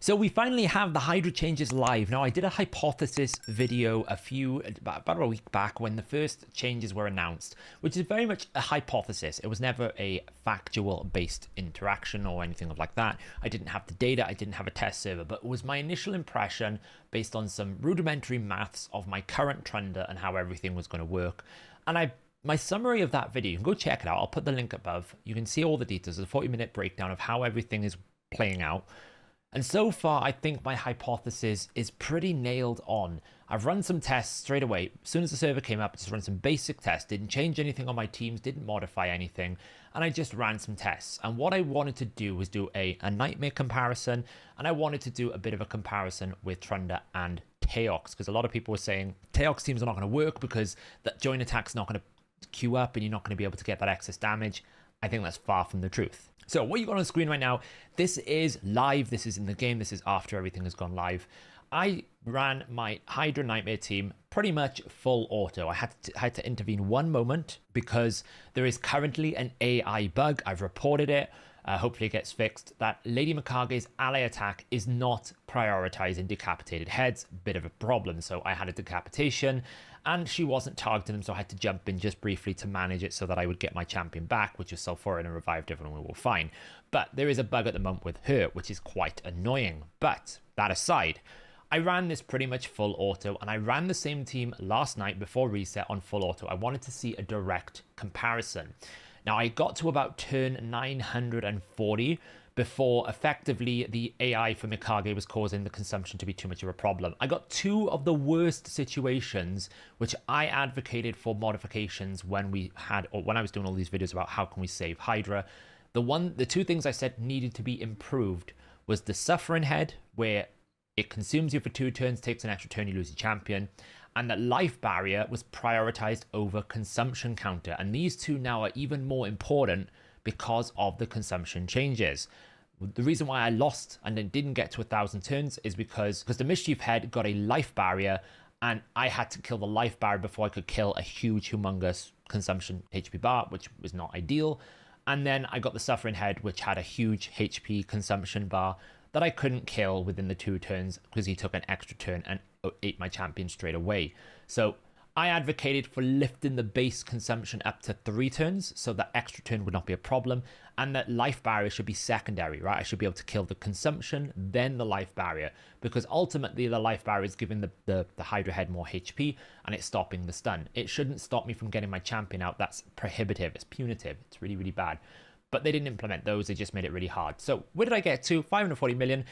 So we finally have the Hydra changes live. Now, I did a hypothesis video about a week back when the first changes were announced, which is very much a hypothesis. It was never a factual based interaction or anything like that. I didn't have the data, I didn't have a test server, but it was my initial impression based on some rudimentary maths of my current Trunda and how everything was going to work. And my summary of that video, you can go check it out. I'll put the link above. You can see all the details, a 40-minute breakdown of how everything is playing out. And so far, I think my hypothesis is pretty nailed on. I've run some tests straight away. As soon as the server came up, I just ran some basic tests, didn't change anything on my teams, didn't modify anything, and I just ran some tests. And what I wanted to do was do a nightmare comparison, and I wanted to do a bit of a comparison with Trunda and Teox, because a lot of people were saying Teox teams are not going to work because that joint attack's not going to queue up and you're not going to be able to get that excess damage. I think that's far from the truth. So what you got on screen right now, this is live, this is in the game, this is after everything has gone live. I ran my Hydra Nightmare team pretty much full auto. I had to intervene one moment because there is currently an AI bug. I've reported it. Hopefully it gets fixed. That Lady Mikage's ally attack is not prioritizing decapitated heads. Bit of a problem. So I had a decapitation and she wasn't targeting them. So I had to jump in just briefly to manage it so that I would get my champion back, which was Sulfuran, and revived everyone. We were fine. But there is a bug at the moment with her, which is quite annoying. But that aside, I ran this pretty much full auto, and I ran the same team last night before reset on full auto. I wanted to see a direct comparison. Now, I got to about turn 940 before effectively the AI for Mikage was causing the consumption to be too much of a problem. I got two of the worst situations, which I advocated for modifications when I was doing all these videos about how can we save Hydra. The two things I said needed to be improved was the Suffering Head, where it consumes you for 2 turns, takes an extra turn, you lose your champion. And that Life Barrier was prioritized over Consumption Counter. And these two now are even more important because of the consumption changes. The reason why I lost and then didn't get to 1,000 turns is because the Mischief Head got a Life Barrier, and I had to kill the Life Barrier before I could kill a huge, humongous consumption HP bar, which was not ideal. And then I got the Suffering Head, which had a huge HP consumption bar that I couldn't kill within the 2 turns because he took an extra turn and ate my champion straight away. So I advocated for lifting the base consumption up to 3 turns so that extra turn would not be a problem, and that Life Barrier should be secondary, right? I should be able to kill the consumption, then the Life Barrier, because ultimately the Life Barrier is giving the Hydra Head more HP and it's stopping the stun. It shouldn't stop me from getting my champion out. That's prohibitive, it's punitive, it's really, really bad. But they didn't implement those, they just made it really hard. So where did I get to? 540 million.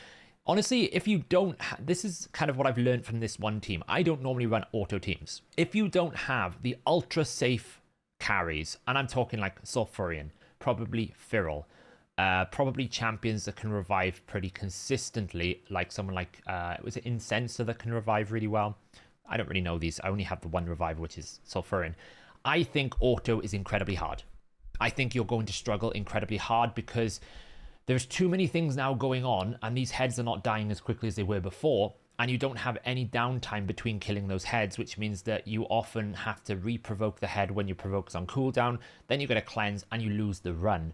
Honestly, if you don't, this is kind of what I've learned from this one team. I don't normally run auto teams. If you don't have the ultra safe carries, and I'm talking like Sulfuran, probably Feral, probably champions that can revive pretty consistently, like someone like, was it Incenser that can revive really well? I don't really know these. I only have the one reviver, which is Sulfuran. I think auto is incredibly hard. I think you're going to struggle incredibly hard because there's too many things now going on and these heads are not dying as quickly as they were before, and you don't have any downtime between killing those heads, which means that you often have to re-provoke the head when you provoke is on cooldown, then you get a cleanse and you lose the run.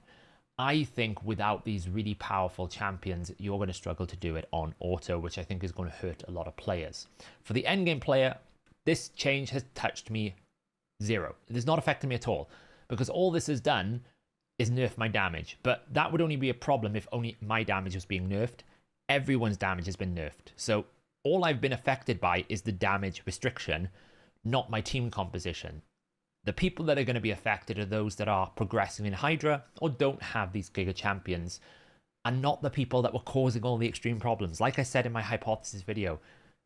I think without these really powerful champions, you're going to struggle to do it on auto, which I think is going to hurt a lot of players. For the endgame player, this change has touched me zero. It has not affected me at all, because all this has done is nerf my damage. But that would only be a problem if only my damage was being nerfed. Everyone's damage has been nerfed. So all I've been affected by is the damage restriction, not my team composition. The people that are going to be affected are those that are progressing in Hydra or don't have these Giga Champions, and not the people that were causing all the extreme problems. Like I said in my hypothesis video,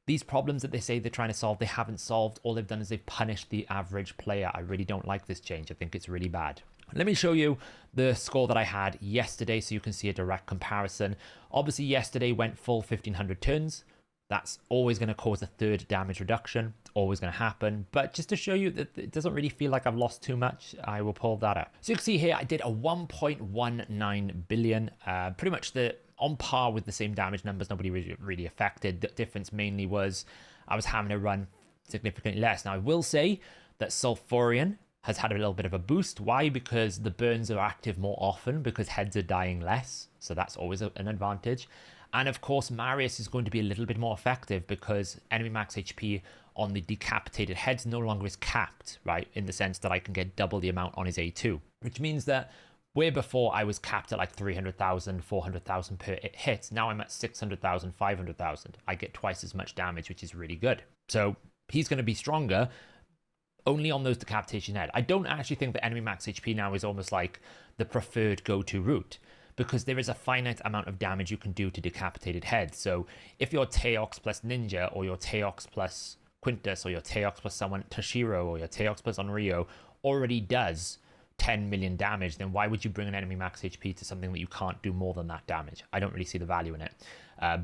these problems that they say they're trying to solve, they haven't solved. All they've done is they've punished the average player. I really don't like this change. I think it's really bad. Let me show you the score that I had yesterday so you can see a direct comparison. Obviously, yesterday went full 1,500 turns. That's always going to cause a 3rd damage reduction. It's always going to happen. But just to show you that it doesn't really feel like I've lost too much, I will pull that up. So you can see here, I did a 1.19 billion, pretty much on par with the same damage numbers. Nobody really affected. The difference mainly was I was having to run significantly less. Now, I will say that Sulfuran has had a little bit of a boost. Why? Because the burns are active more often because heads are dying less. So that's always an advantage. And of course, Marius is going to be a little bit more effective because enemy max HP on the decapitated heads no longer is capped, right? In the sense that I can get double the amount on his A2, which means that where before I was capped at like 300,000, 400,000 per hit, now I'm at 600,000, 500,000. I get twice as much damage, which is really good. So he's going to be stronger only on those decapitation head. I don't actually think that enemy max HP now is almost like the preferred go-to route, because there is a finite amount of damage you can do to decapitated heads. So if you're Teox plus Ninja, or your Teox plus Quintus, or your Teox plus someone Toshiro, or your Teox plus Onryo already does 10 million damage, then why would you bring an enemy max HP to something that you can't do more than that damage? I don't really see the value in it.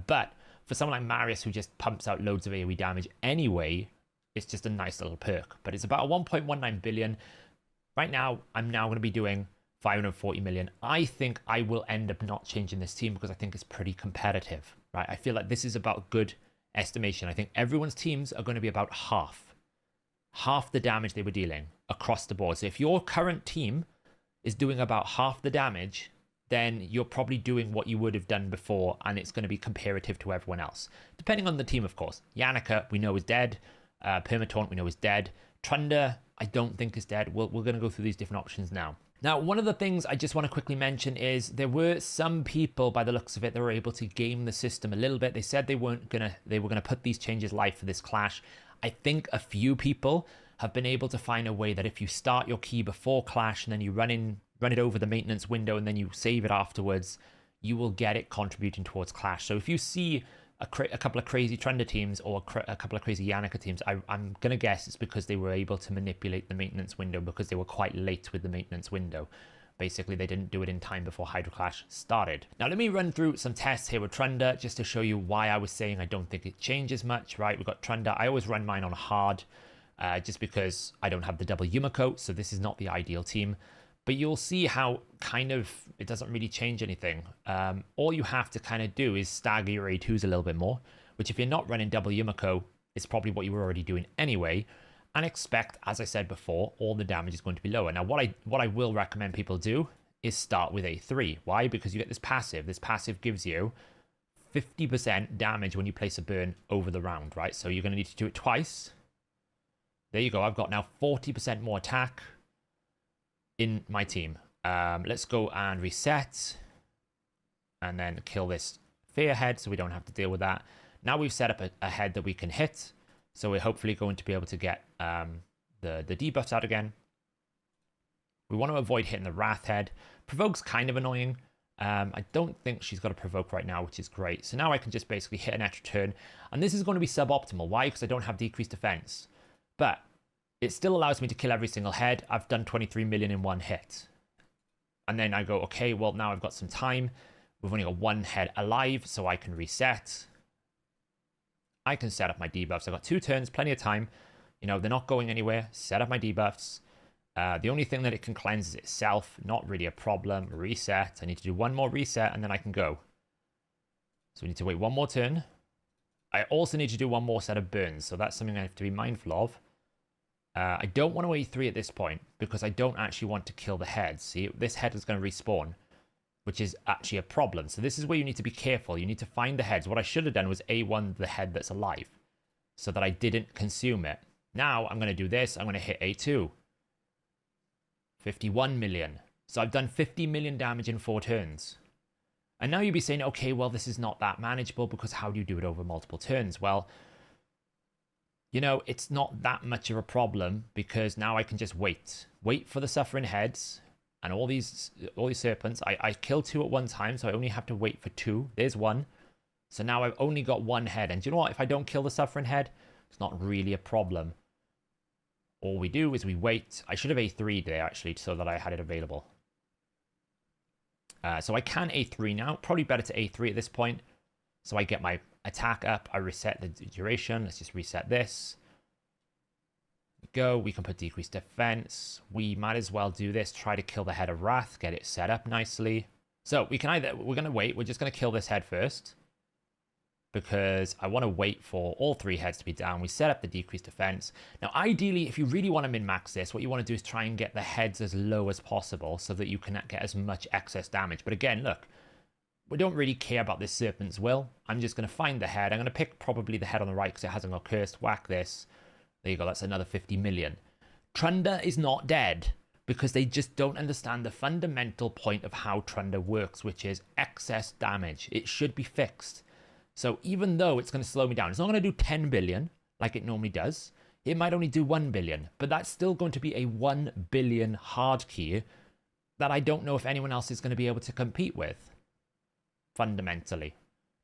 But for someone like Marius, who just pumps out loads of AoE damage anyway, it's just a nice little perk. But it's about a 1.19 billion. Right now, I'm now going to be doing 540 million. I think I will end up not changing this team because I think it's pretty competitive, right? I feel like this is about good estimation. I think everyone's teams are going to be about half the damage they were dealing across the board. So if your current team is doing about half the damage, then you're probably doing what you would have done before, and it's going to be comparative to everyone else, depending on the team, of course. Yannicka, we know, is dead. Permataunt, we know, is dead. Trunda, I don't think is dead. We're going to go through these different options now. Now, one of the things I just want to quickly mention is there were some people, by the looks of it, that were able to game the system a little bit. They said they were gonna put these changes live for this clash. I think a few people have been able to find a way that if you start your key before clash and then you run it over the maintenance window and then you save it afterwards, you will get it contributing towards clash. So if you see a couple of crazy Trunda teams or a couple of crazy Yannicka teams, I'm going to guess it's because they were able to manipulate the maintenance window because they were quite late with the maintenance window. Basically, they didn't do it in time before Hydra Clash started. Now, let me run through some tests here with Trunda just to show you why I was saying I don't think it changes much, right? We've got Trunda. I always run mine on hard just because I don't have the double Yumiko, so this is not the ideal team. But you'll see how kind of it doesn't really change anything. All you have to kind of do is stagger your A2s a little bit more, which if you're not running double Yumiko, is probably what you were already doing anyway. And expect, as I said before, all the damage is going to be lower. Now, what I will recommend people do is start with A3. Why? Because you get this passive. This passive gives you 50% damage when you place a burn over the round, right? So you're going to need to do it twice. There you go. I've got now 40% more attack in my team. Let's go and reset and then kill this fear head so we don't have to deal with that. Now we've set up a head that we can hit. So we're hopefully going to be able to get the debuffs out again. We want to avoid hitting the Wrath head. Provoke's kind of annoying. I don't think she's got a provoke right now, which is great. So now I can just basically hit an extra turn. And this is going to be suboptimal. Why? Because I don't have decreased defense. But it still allows me to kill every single head. I've done 23 million in one hit. And then I go, okay, well, now I've got some time. We've only got one head alive, so I can reset. I can set up my debuffs. I've got 2 turns, plenty of time. You know, they're not going anywhere. Set up my debuffs. The only thing that it can cleanse is itself. Not really a problem. Reset. I need to do one more reset, and then I can go. So we need to wait one more turn. I also need to do one more set of burns, so that's something I have to be mindful of. I don't want to A3 at this point, because I don't actually want to kill the head. See, this head is going to respawn, which is actually a problem. So this is where you need to be careful. You need to find the heads. What I should have done was A1 the head that's alive, so that I didn't consume it. Now I'm going to do this. I'm going to hit A2. 51 million. So I've done 50 million damage in 4 turns. And now you'd be saying, okay, well, this is not that manageable, because how do you do it over multiple turns? Well, you know, it's not that much of a problem, because now I can just wait for the suffering heads and all these serpents. I kill 2 at one time, so I only have to wait for 2. There's 1. So now I've only got 1 head. And do you know what? If I don't kill the suffering head, it's not really a problem. All we do is we wait. I should have A3'd there, actually, so that I had it available. So I can A3 now. Probably better to A3 at this point. So I get my attack up. I reset the duration. Let's just reset this. Go. We can put decreased defense. We might as well do this. Try to kill the head of Wrath. Get it set up nicely. So we can either... We're going to wait. We're just going to kill this head first, because I want to wait for all 3 heads to be down. We set up the decreased defense. Now, ideally, if you really want to min-max this, what you want to do is try and get the heads as low as possible so that you can get as much excess damage. But again, look, we don't really care about this Serpent's Will. I'm just going to find the head. I'm going to pick probably the head on the right because it hasn't got cursed. Whack this. There you go. That's another 50 million. Trunda is not dead because they just don't understand the fundamental point of how Trunda works, which is excess damage. It should be fixed. So even though it's going to slow me down, it's not going to do 10 billion like it normally does. It might only do 1 billion, but that's still going to be a 1 billion hard key that I don't know if anyone else is going to be able to compete with, fundamentally,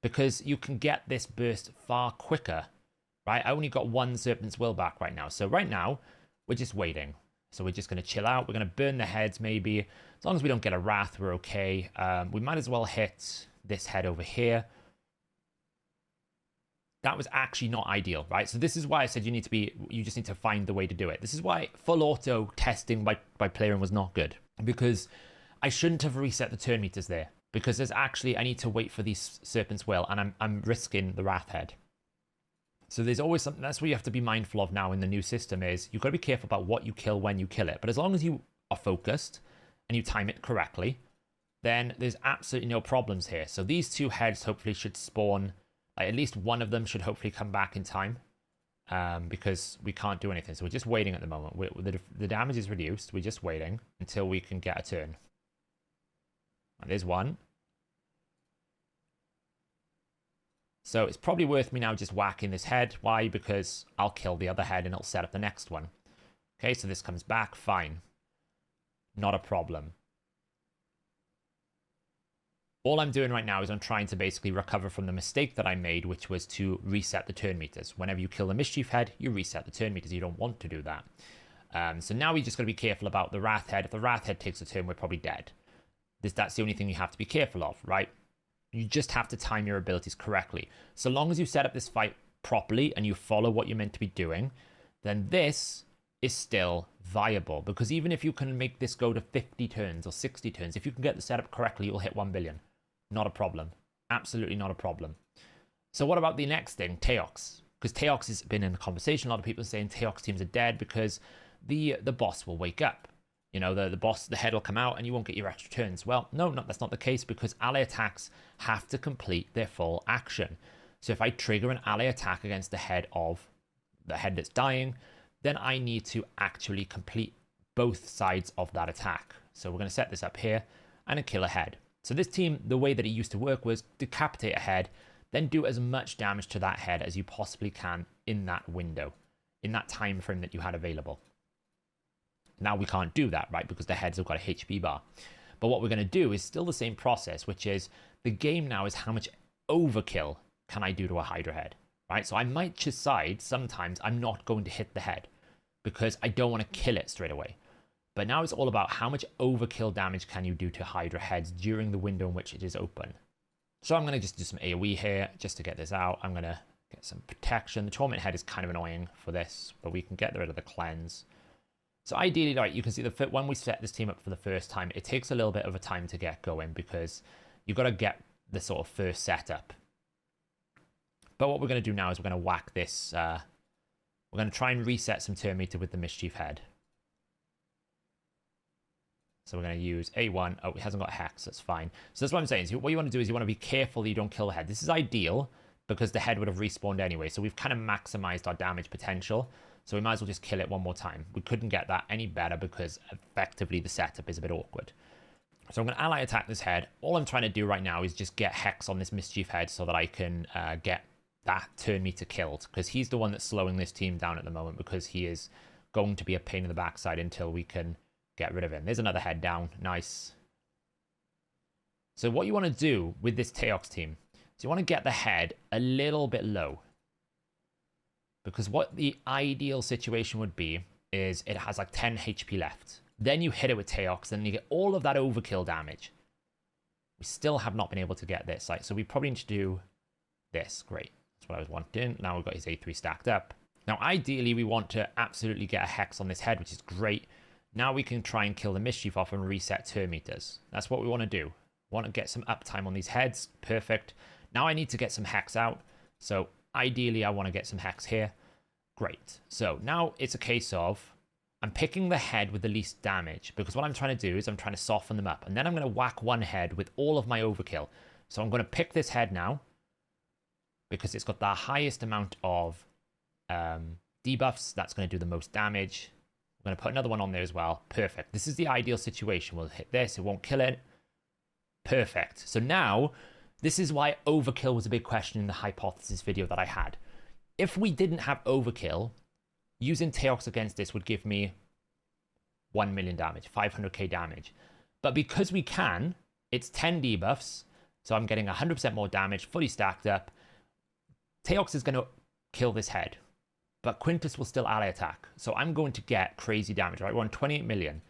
because you can get this burst far quicker, right? I only got one Serpent's Will back right now. So right now, we're just waiting. So we're just going to chill out. We're going to burn the heads maybe. As long as we don't get a Wrath, we're okay. We might as well hit this head over here. That was actually not ideal, right? So this is why I said you just need to find the way to do it. This is why full auto testing by playing was not good, because I shouldn't have reset the turn meters there, because there's actually, I need to wait for these Serpent's Will, and I'm risking the Wrath head. So there's always something, that's what you have to be mindful of now in the new system, is you've got to be careful about what you kill when you kill it. But as long as you are focused and you time it correctly, then there's absolutely no problems here. So these two heads hopefully should spawn. Like, at least one of them should hopefully come back in time, because we can't do anything. So we're just waiting at the moment. The damage is reduced. We're just waiting until we can get a turn. And there's one. So it's probably worth me now just whacking this head. Why? Because I'll kill the other head and it'll set up the next one. Okay, so this comes back. Fine. Not a problem. All I'm doing right now is I'm trying to basically recover from the mistake that I made, which was to reset the turn meters. Whenever you kill the Mischief head, you reset the turn meters. You don't want to do that. So now we just got to be careful about the Wrath head. If the Wrath head takes a turn, we're probably dead. That's the only thing you have to be careful of, right? You just have to time your abilities correctly. So long as you set up this fight properly and you follow what you're meant to be doing, then this is still viable. Because even if you can make this go to 50 turns or 60 turns, if you can get the setup correctly, you'll hit 1 billion. Not a problem. Absolutely not a problem. So what about the next thing? Teox. Because Teox has been in the conversation. A lot of people are saying Teox teams are dead because the boss will wake up. You know, the head will come out and you won't get your extra turns. Well, no, that's not the case, because ally attacks have to complete their full action. So if I trigger an ally attack against the head that's dying, then I need to actually complete both sides of that attack. So we're going to set this up here and kill a head. So this team, the way that it used to work was decapitate a head, then do as much damage to that head as you possibly can in that window, in that time frame that you had available. Now we can't do that, right? Because the heads have got a HP bar. But what we're going to do is still the same process, which is the game now is how much overkill can I do to a Hydra head, right? So I might decide sometimes I'm not going to hit the head because I don't want to kill it straight away. But now it's all about how much overkill damage can you do to Hydra heads during the window in which it is open. So I'm going to just do some AoE here just to get this out. I'm going to get some protection. The Torment head is kind of annoying for this, but we can get rid of the cleanse. So ideally, right, you can see when we set this team up for the first time, it takes a little bit of a time to get going because you've got to get the sort of first setup. But what we're going to do now is we're going to whack this. We're going to try and reset some turn meter with the Mischief head. So we're going to use A1. Oh, it hasn't got Hex. That's fine. So that's what I'm saying. So what you want to do is you want to be careful that you don't kill the head. This is ideal because the head would have respawned anyway. So we've kind of maximized our damage potential. So we might as well just kill it one more time. We couldn't get that any better because effectively the setup is a bit awkward. So I'm going to ally attack this head. All I'm trying to do right now is just get Hex on this Mischief head so that I can get that turn meter killed. Because he's the one that's slowing this team down at the moment because he is going to be a pain in the backside until we can get rid of him. There's another head down. Nice. So what you want to do with this Teox team is you want to get the head a little bit low. Because what the ideal situation would be is it has like 10 HP left. Then you hit it with Teox and you get all of that overkill damage. We still have not been able to get this. So we probably need to do this. Great. That's what I was wanting. Now we've got his A3 stacked up. Now ideally we want to absolutely get a Hex on this head, which is great. Now we can try and kill the Mischief off and reset turn meters. That's what we want to do. Want to get some uptime on these heads. Perfect. Now I need to get some Hex out. So ideally I want to get some Hex here. Great. So now it's a case of I'm picking the head with the least damage because what I'm trying to do is I'm trying to soften them up. And then I'm going to whack one head with all of my overkill. So I'm going to pick this head now because it's got the highest amount of debuffs. That's going to do the most damage. I'm going to put another one on there as well. Perfect. This is the ideal situation. We'll hit this. It won't kill it. Perfect. So now, this is why overkill was a big question in the hypothesis video that I had. If we didn't have overkill, using Teox against this would give me 1 million damage, 500k damage. But because we can, it's 10 debuffs, so I'm getting 100% more damage, fully stacked up. Teox is going to kill this head, but Quintus will still ally attack. So I'm going to get crazy damage, right? We're on 28 million.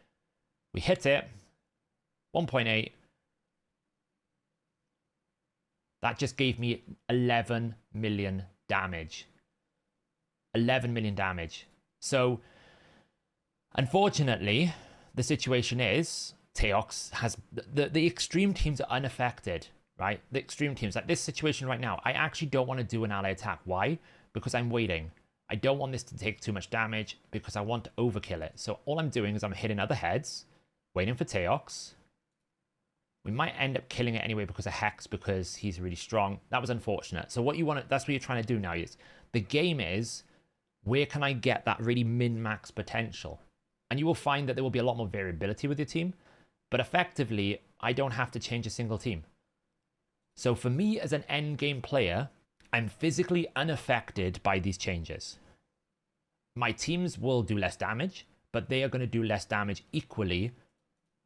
We hit it, 1.8. That just gave me 11 million damage. 11 million damage. So, unfortunately, the situation is Teox has the extreme teams are unaffected, right? The extreme teams, like this situation right now, I actually don't want to do an ally attack. Why? Because I'm waiting. I don't want this to take too much damage because I want to overkill it. So all I'm doing is I'm hitting other heads, waiting for Teox. We might end up killing it anyway because of Hex, because he's really strong. That was unfortunate. So what you want to, that's what you're trying to do now is, the game is, where can I get that really min-max potential? And you will find that there will be a lot more variability with your team, but effectively, I don't have to change a single team. So for me as an end game player, I'm physically unaffected by these changes. My teams will do less damage, but they are going to do less damage equally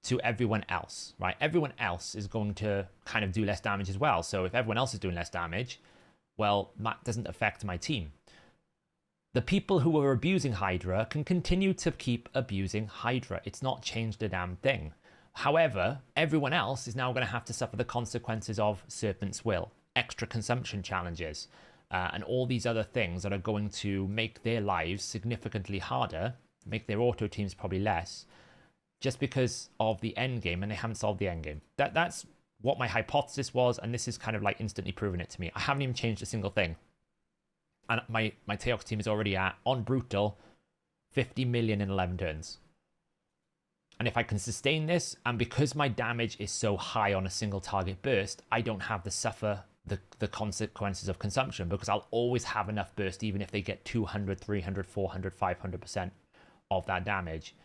to everyone else, right? Everyone else is going to kind of do less damage as well. So if everyone else is doing less damage, well, that doesn't affect my team. The people who are abusing Hydra can continue to keep abusing Hydra. It's not changed a damn thing. However, everyone else is now going to have to suffer the consequences of Serpent's Will, extra consumption challenges, and all these other things that are going to make their lives significantly harder, make their auto teams probably less, just because of the end game, and they haven't solved the end game. That's what my hypothesis was, and this is kind of like instantly proving it to me. I haven't even changed a single thing. And my Teox team is already at, on Brutal, 50 million in 11 turns. And if I can sustain this, and because my damage is so high on a single target burst, I don't have to suffer the consequences of consumption, because I'll always have enough burst, even if they get 200, 300, 400, 500% of that damage.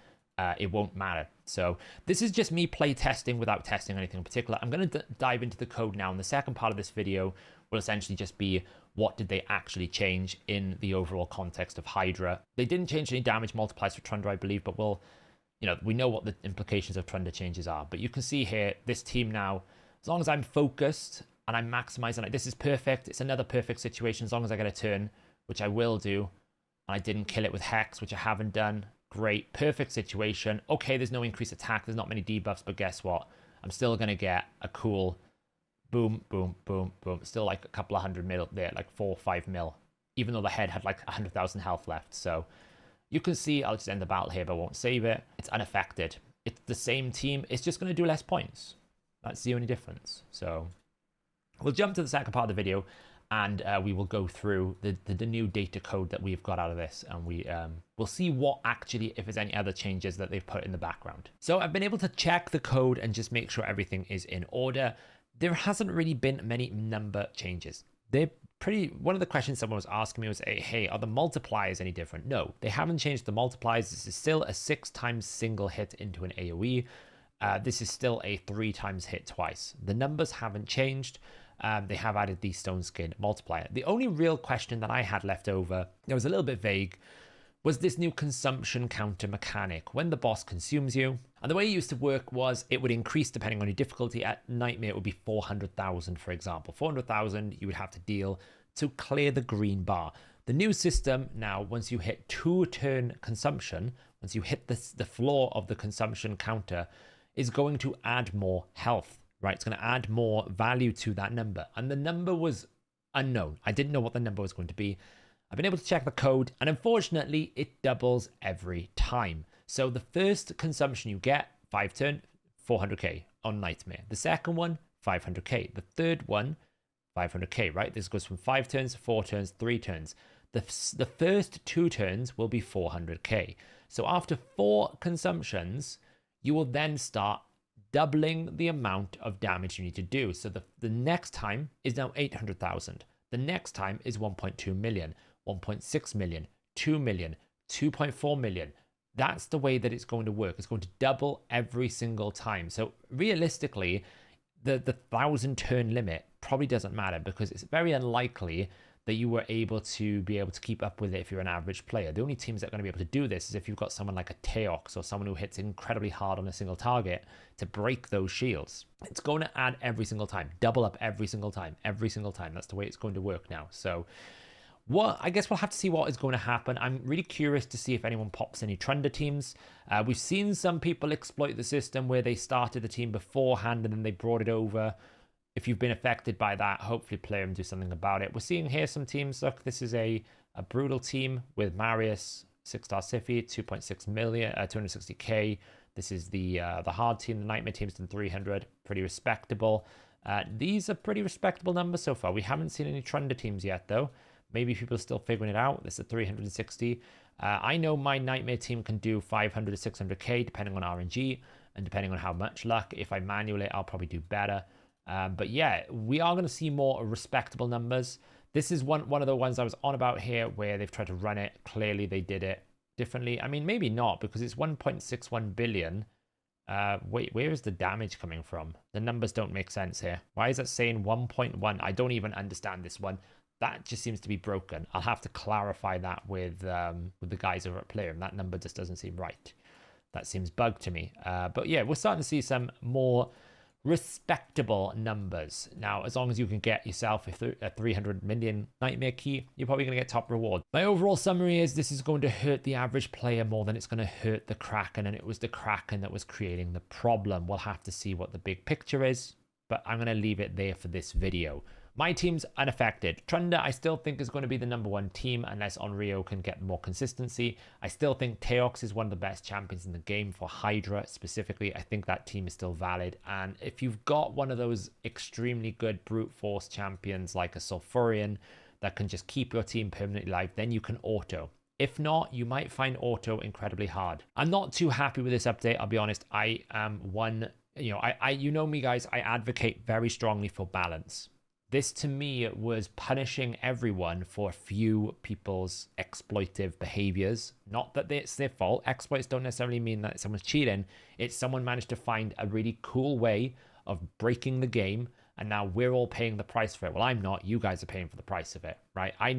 It won't matter. So this is just me play testing without testing anything in particular. I'm going to dive into the code now, and the second part of this video will essentially just be what did they actually change in the overall context of Hydra. They didn't change any damage multipliers for Trunda, I believe, but we know what the implications of Trunda changes are. But you can see here, this team now, as long as I'm focused and I'm maximizing, like, this is perfect. It's another perfect situation as long as I get a turn, which I will do. And I didn't kill it with Hex, which I haven't done. Great, perfect situation. Okay, there's no increased attack. There's not many debuffs, but guess what? I'm still going to get a cool boom, boom, boom, boom. Still like a couple of 100 mil there, like 4 or 5 mil, even though the head had like 100,000 health left. So you can see, I'll just end the battle here, but I won't save it. It's unaffected. It's the same team. It's just going to do less points. That's the only difference. So we'll jump to the second part of the video, and we will go through the new data code that we've got out of this, and we'll see what actually, if there's any other changes that they've put in the background. So I've been able to check the code and just make sure everything is in order. There hasn't really been many number changes. One of the questions someone was asking me was, hey, are the multipliers any different? No, they haven't changed the multipliers. This is still a 6 times single hit into an AoE. This is still a 3 times hit twice. The numbers haven't changed. They have added the stone skin multiplier. The only real question that I had left over, that was a little bit vague, was this new consumption counter mechanic. When the boss consumes you, and the way it used to work was it would increase depending on your difficulty. At Nightmare, it would be 400,000, for example. 400,000 you would have to deal to clear the green bar. The new system now, once you hit 2-turn consumption, once you hit the floor of the consumption counter, is going to add more health, right? It's going to add more value to that number. And the number was unknown. I didn't know what the number was going to be. I've been able to check the code, and unfortunately, it doubles every time. So the first consumption you get, 5 turn, 400k on Nightmare. The second one, 500k. The third one, 500k, right? This goes from 5 turns, 4 turns, 3 turns. The first 2 turns will be 400k. So after 4 consumptions, you will then start doubling the amount of damage you need to do. So the next time is now 800,000. The next time is 1.2 million, 1.6 million, 2 million, 2.4 million. That's the way that it's going to work. It's going to double every single time. So realistically, the 1,000 turn limit probably doesn't matter, because it's very unlikely that you were able to keep up with it if you're an average player. The only teams that are going to be able to do this is if you've got someone like a Teox or someone who hits incredibly hard on a single target to break those shields. It's going to add every single time, double up every single time. That's the way it's going to work now. So I guess we'll have to see what is going to happen. I'm really curious to see if anyone pops any Trunda teams. We've seen some people exploit the system where they started the team beforehand and then they brought it over. If you've been affected by that, hopefully play and do something about it. We're seeing here some teams. Look, this is a brutal team with Marius, 6-star Siffy, 2.6 million, 260k. This is the hard team. The Nightmare team's done 300, pretty respectable. These are pretty respectable numbers so far. We haven't seen any Trunda teams yet, though. Maybe people are still figuring it out. This is 360. I know my Nightmare team can do 500 to 600k, depending on RNG and depending on how much luck. If I manual it, I'll probably do better. But yeah, we are going to see more respectable numbers. This is one of the ones I was on about here where they've tried to run it. Clearly, they did it differently. I mean, maybe not, because it's 1.61 billion. Wait, where is the damage coming from? The numbers don't make sense here. Why is that saying 1.1? I don't even understand this one. That just seems to be broken. I'll have to clarify that with the guys over at Player, and that number just doesn't seem right. That seems bugged to me. But yeah, we're starting to see some more respectable numbers. Now, as long as you can get yourself a 300 million Nightmare key, you're probably going to get top reward. My overall summary is this is going to hurt the average player more than it's going to hurt the Kraken, and it was the Kraken that was creating the problem. We'll have to see what the big picture is, but I'm going to leave it there for this video. My team's unaffected. Trunda, I still think, is going to be the #1 team unless Onryo can get more consistency. I still think Teox is one of the best champions in the game for Hydra specifically. I think that team is still valid. And if you've got one of those extremely good brute force champions like a Sulfurian that can just keep your team permanently live, then you can auto. If not, you might find auto incredibly hard. I'm not too happy with this update, I'll be honest. I am one, you know me, guys, I advocate very strongly for balance. This, to me, was punishing everyone for a few people's exploitive behaviors. Not that it's their fault. Exploits don't necessarily mean that someone's cheating. It's someone managed to find a really cool way of breaking the game, and now we're all paying the price for it. Well, I'm not. You guys are paying for the price of it, right? I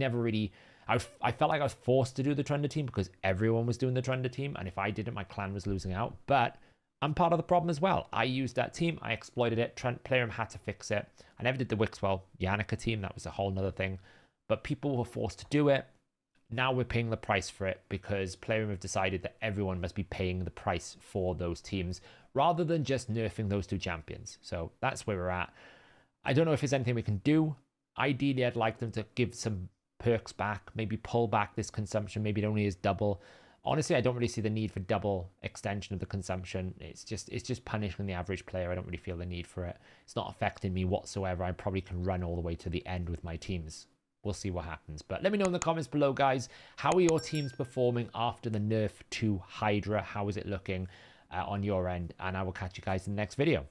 felt like I was forced to do the Trunda team because everyone was doing the Trunda team, and if I didn't, my clan was losing out. But I'm part of the problem as well. I used that team. I exploited it. Player had to fix it. I never did the Wixwell Yannicka team. That was a whole nother thing. But people were forced to do it. Now we're paying the price for it because Player have decided that everyone must be paying the price for those teams rather than just nerfing those two champions. So that's where we're at. I don't know if there's anything we can do. Ideally, I'd like them to give some perks back, maybe pull back this consumption. Maybe it only is double. Honestly, I don't really see the need for double extension of the consumption. It's just punishing the average player. I don't really feel the need for it. It's not affecting me whatsoever. I probably can run all the way to the end with my teams. We'll see what happens. But let me know in the comments below, guys. How are your teams performing after the nerf to Hydra? How is it looking on your end? And I will catch you guys in the next video.